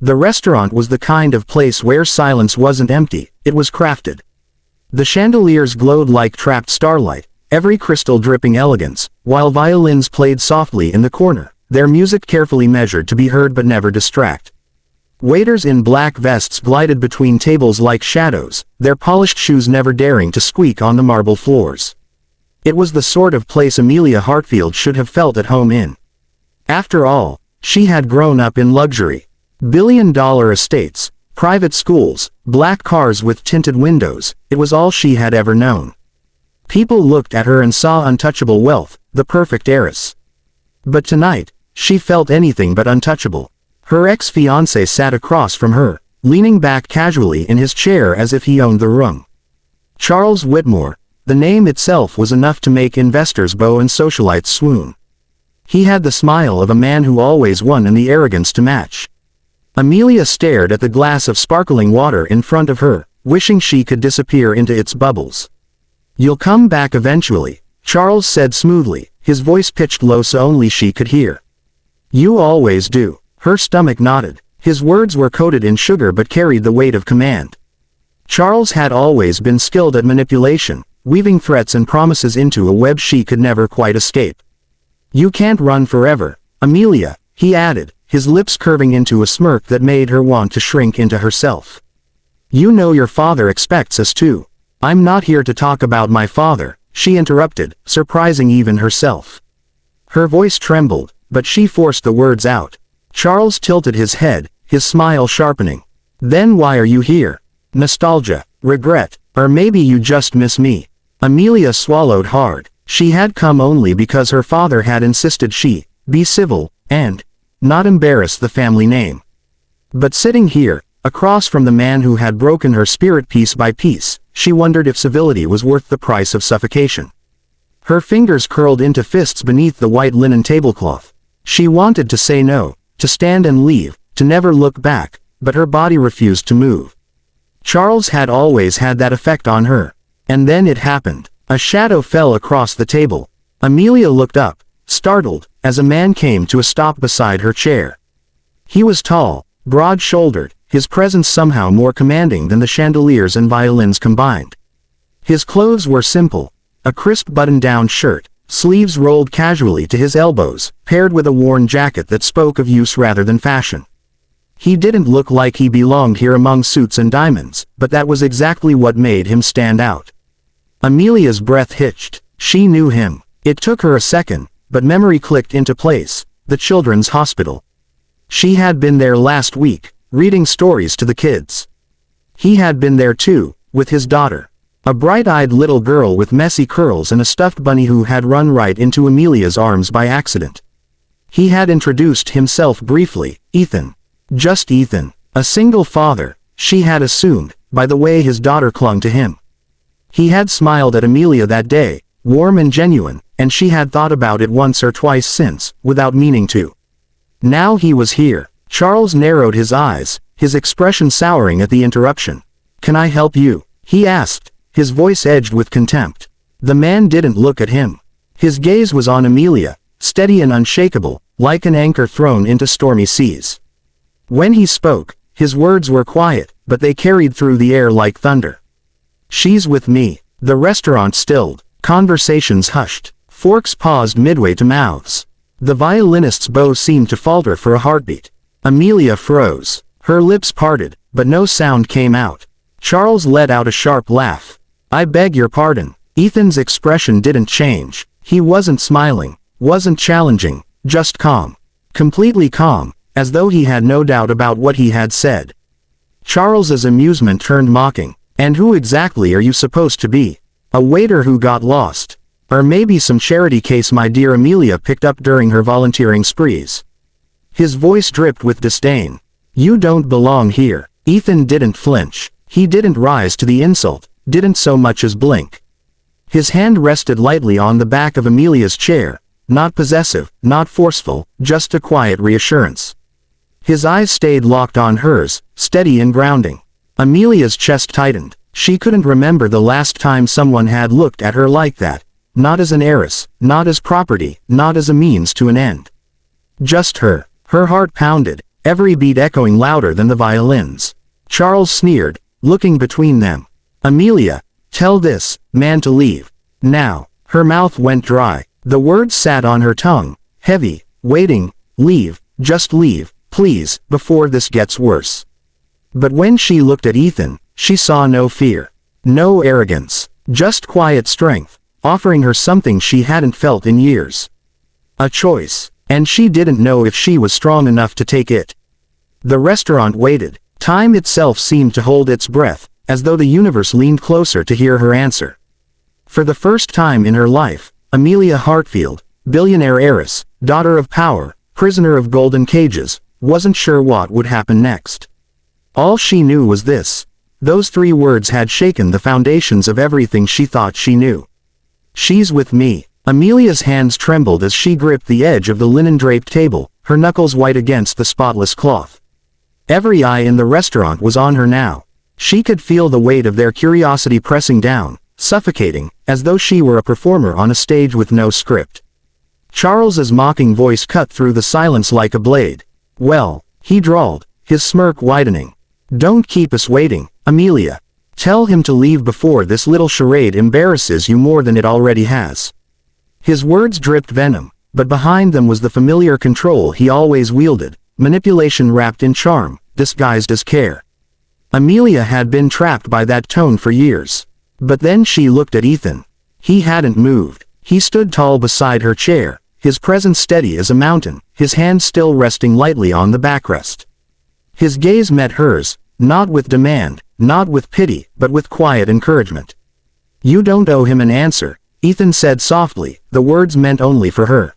The restaurant was the kind of place where silence wasn't empty, it was crafted. The chandeliers glowed like trapped starlight, every crystal dripping elegance, while violins played softly in the corner, their music carefully measured to be heard but never distract. Waiters in black vests glided between tables like shadows, their polished shoes never daring to squeak on the marble floors. It was the sort of place Amelia Hartfield should have felt at home in. After all, she had grown up in luxury. Billion-dollar estates, private schools, black cars with tinted windows, it was all she had ever known. People looked at her and saw untouchable wealth, the perfect heiress. But tonight, she felt anything but untouchable. Her ex-fiancé sat across from her, leaning back casually in his chair as if he owned the room. Charles Whitmore, the name itself was enough to make investors bow and socialites swoon. He had the smile of a man who always won and the arrogance to match. Amelia stared at the glass of sparkling water in front of her, wishing she could disappear into its bubbles. "You'll come back eventually," Charles said smoothly, his voice pitched low so only she could hear. "You always do." Her stomach nodded. His words were coated in sugar but carried the weight of command. Charles had always been skilled at manipulation, weaving threats and promises into a web she could never quite escape. "You can't run forever, Amelia," he added, his lips curving into a smirk that made her want to shrink into herself. "You know your father expects us to." "I'm not here to talk about my father," she interrupted, surprising even herself. Her voice trembled, but she forced the words out. Charles tilted his head, his smile sharpening. "Then why are you here? Nostalgia, regret, or maybe you just miss me?" Amelia swallowed hard. She had come only because her father had insisted she be civil, and not embarrass the family name. But sitting here, across from the man who had broken her spirit piece by piece, she wondered if civility was worth the price of suffocation. Her fingers curled into fists beneath the white linen tablecloth. She wanted to say no, to stand and leave, to never look back, but her body refused to move. Charles had always had that effect on her. And then it happened. A shadow fell across the table. Amelia looked up, startled, as a man came to a stop beside her chair. He was tall, broad-shouldered, his presence somehow more commanding than the chandeliers and violins combined. His clothes were simple, a crisp button-down shirt, sleeves rolled casually to his elbows, paired with a worn jacket that spoke of use rather than fashion. He didn't look like he belonged here among suits and diamonds, but that was exactly what made him stand out. Amelia's breath hitched. She knew him. It took her a second, but memory clicked into place. The children's hospital. She had been there last week, reading stories to the kids. He had been there too, with his daughter. A bright-eyed little girl with messy curls and a stuffed bunny who had run right into Amelia's arms by accident. He had introduced himself briefly, Ethan. Just Ethan. A single father, she had assumed, by the way his daughter clung to him. He had smiled at Amelia that day, warm and genuine, and she had thought about it once or twice since, without meaning to. Now he was here. Charles narrowed his eyes, his expression souring at the interruption. "Can I help you?" he asked, his voice edged with contempt. The man didn't look at him. His gaze was on Amelia, steady and unshakable, like an anchor thrown into stormy seas. When he spoke, his words were quiet, but they carried through the air like thunder. "She's with me." The restaurant stilled. Conversations hushed. Forks paused midway to mouths. The violinist's bow seemed to falter for a heartbeat. Amelia froze. Her lips parted, but no sound came out. Charles let out a sharp laugh. "I beg your pardon." Ethan's expression didn't change. He wasn't smiling, wasn't challenging, just calm. Completely calm, as though he had no doubt about what he had said. Charles's amusement turned mocking. "And who exactly are you supposed to be? A waiter who got lost? Or maybe some charity case my dear Amelia picked up during her volunteering sprees?" His voice dripped with disdain. "You don't belong here." Ethan didn't flinch. He didn't rise to the insult, didn't so much as blink. His hand rested lightly on the back of Amelia's chair, not possessive, not forceful, just a quiet reassurance. His eyes stayed locked on hers, steady and grounding. Amelia's chest tightened. She couldn't remember the last time someone had looked at her like that. Not as an heiress, not as property, not as a means to an end. Just her. Her heart pounded, every beat echoing louder than the violins. Charles sneered, looking between them. "Amelia, tell this man to leave. Now." Her mouth went dry. The words sat on her tongue, heavy, waiting. "Leave, just leave, please, before this gets worse." But when she looked at Ethan, she saw no fear. No arrogance. Just quiet strength, offering her something she hadn't felt in years. A choice. And she didn't know if she was strong enough to take it. The restaurant waited. Time itself seemed to hold its breath, as though the universe leaned closer to hear her answer. For the first time in her life, Amelia Hartfield, billionaire heiress, daughter of power, prisoner of golden cages, wasn't sure what would happen next. All she knew was this. Those 3 words had shaken the foundations of everything she thought she knew. "She's with me." Amelia's hands trembled as she gripped the edge of the linen-draped table, her knuckles white against the spotless cloth. Every eye in the restaurant was on her now. She could feel the weight of their curiosity pressing down, suffocating, as though she were a performer on a stage with no script. Charles's mocking voice cut through the silence like a blade. "Well," he drawled, his smirk widening. "Don't keep us waiting, Amelia. Tell him to leave before this little charade embarrasses you more than it already has." His words dripped venom, but behind them was the familiar control he always wielded, manipulation wrapped in charm, disguised as care. Amelia had been trapped by that tone for years. But then she looked at Ethan. He hadn't moved. He stood tall beside her chair, his presence steady as a mountain, his hand still resting lightly on the backrest. His gaze met hers, not with demand, not with pity, but with quiet encouragement. "You don't owe him an answer," Ethan said softly, the words meant only for her.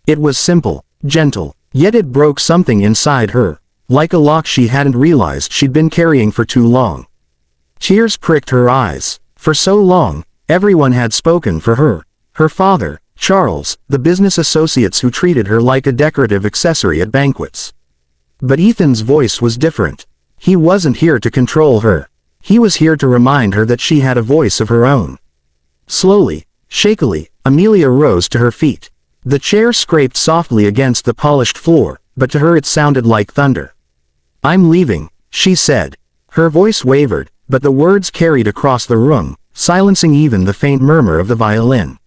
It was simple, gentle, yet it broke something inside her, like a lock she hadn't realized she'd been carrying for too long. Tears pricked her eyes. For so long, everyone had spoken for her. Her father, Charles, the business associates who treated her like a decorative accessory at banquets. But Ethan's voice was different. He wasn't here to control her. He was here to remind her that she had a voice of her own. Slowly, shakily, Amelia rose to her feet. The chair scraped softly against the polished floor, but to her it sounded like thunder. "I'm leaving," she said. Her voice wavered, but the words carried across the room, silencing even the faint murmur of the violin.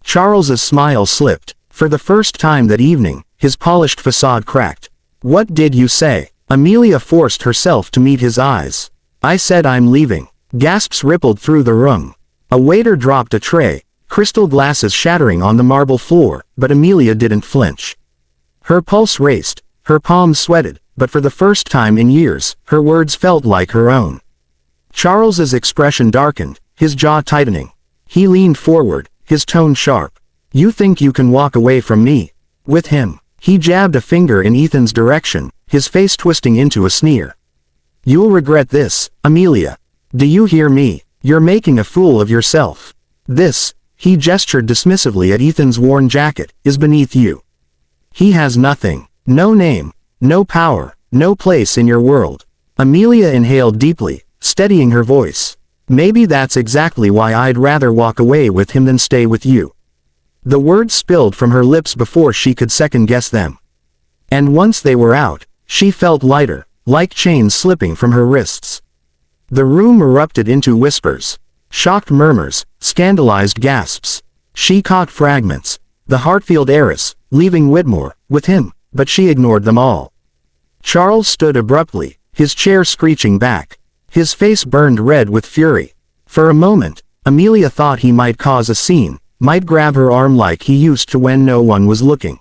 Charles's smile slipped. For the first time that evening, his polished facade cracked. "What did you say?" Amelia forced herself to meet his eyes. "I said I'm leaving." Gasps rippled through the room. A waiter dropped a tray, crystal glasses shattering on the marble floor, but Amelia didn't flinch. Her pulse raced, her palms sweated, but for the first time in years, her words felt like her own. Charles's expression darkened, his jaw tightening. He leaned forward, his tone sharp. "You think you can walk away from me?" With him. He jabbed a finger in Ethan's direction, his face twisting into a sneer. "You'll regret this, Amelia. Do you hear me? You're making a fool of yourself. This," he gestured dismissively at Ethan's worn jacket, "is beneath you. He has nothing. No name, no power, no place in your world." Amelia inhaled deeply, steadying her voice. "Maybe that's exactly why I'd rather walk away with him than stay with you." The words spilled from her lips before she could second-guess them. And once they were out, she felt lighter, like chains slipping from her wrists. The room erupted into whispers. Shocked murmurs, scandalized gasps. She caught fragments. The Hartfield heiress, leaving Whitmore, with him, but she ignored them all. Charles stood abruptly, his chair screeching back. His face burned red with fury. For a moment, Amelia thought he might cause a scene, might grab her arm like he used to when no one was looking.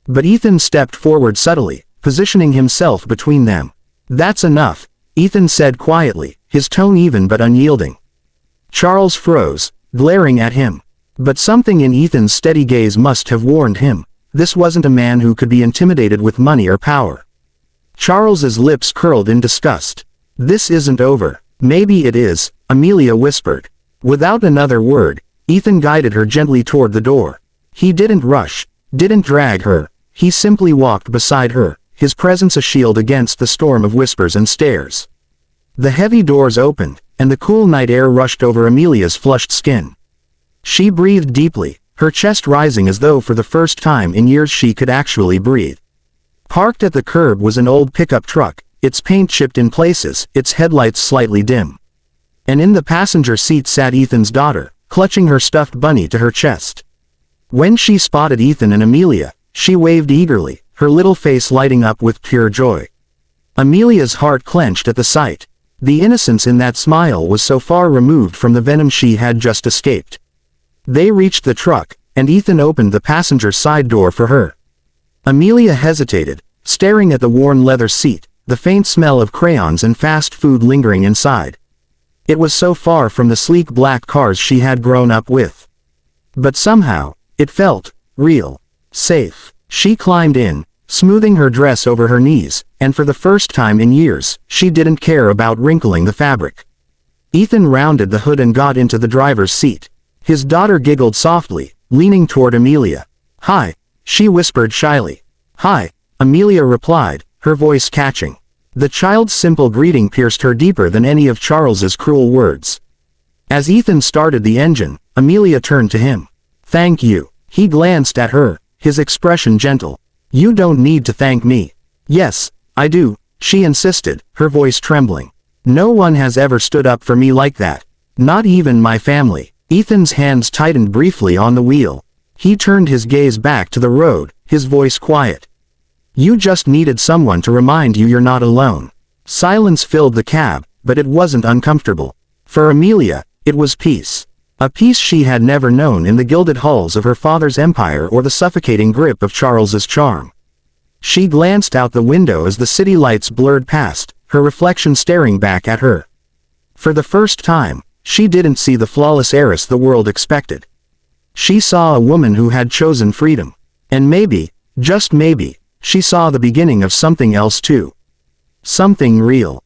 But Ethan stepped forward subtly, positioning himself between them. "That's enough," Ethan said quietly, his tone even but unyielding. Charles froze, glaring at him. But something in Ethan's steady gaze must have warned him. This wasn't a man who could be intimidated with money or power. Charles's lips curled in disgust. "This isn't over." "Maybe it is," Amelia whispered. Without another word, Ethan guided her gently toward the door. He didn't rush, didn't drag her. He simply walked beside her, his presence a shield against the storm of whispers and stares. The heavy doors opened, and the cool night air rushed over Amelia's flushed skin. She breathed deeply, her chest rising as though for the first time in years she could actually breathe. Parked at the curb was an old pickup truck, its paint chipped in places, its headlights slightly dim. And in the passenger seat sat Ethan's daughter, clutching her stuffed bunny to her chest. When she spotted Ethan and Amelia, she waved eagerly, her little face lighting up with pure joy. Amelia's heart clenched at the sight. The innocence in that smile was so far removed from the venom she had just escaped. They reached the truck, and Ethan opened the passenger side door for her. Amelia hesitated, staring at the worn leather seat, the faint smell of crayons and fast food lingering inside. It was so far from the sleek black cars she had grown up with. But somehow, it felt real, safe. She climbed in, smoothing her dress over her knees, and for the first time in years, she didn't care about wrinkling the fabric. Ethan rounded the hood and got into the driver's seat. His daughter giggled softly, leaning toward Amelia. "Hi," she whispered shyly. "Hi," Amelia replied, her voice catching. The child's simple greeting pierced her deeper than any of Charles's cruel words. As Ethan started the engine, Amelia turned to him. "Thank you." He glanced at her, his expression gentle. "You don't need to thank me." "Yes, I do," she insisted, her voice trembling. "No one has ever stood up for me like that. Not even my family." Ethan's hands tightened briefly on the wheel. He turned his gaze back to the road, his voice quiet. "You just needed someone to remind you you're not alone." Silence filled the cab, but it wasn't uncomfortable. For Amelia, it was peace. A peace she had never known in the gilded halls of her father's empire or the suffocating grip of Charles's charm. She glanced out the window as the city lights blurred past, her reflection staring back at her. For the first time, she didn't see the flawless heiress the world expected. She saw a woman who had chosen freedom. And maybe, just maybe, she saw the beginning of something else too. Something real.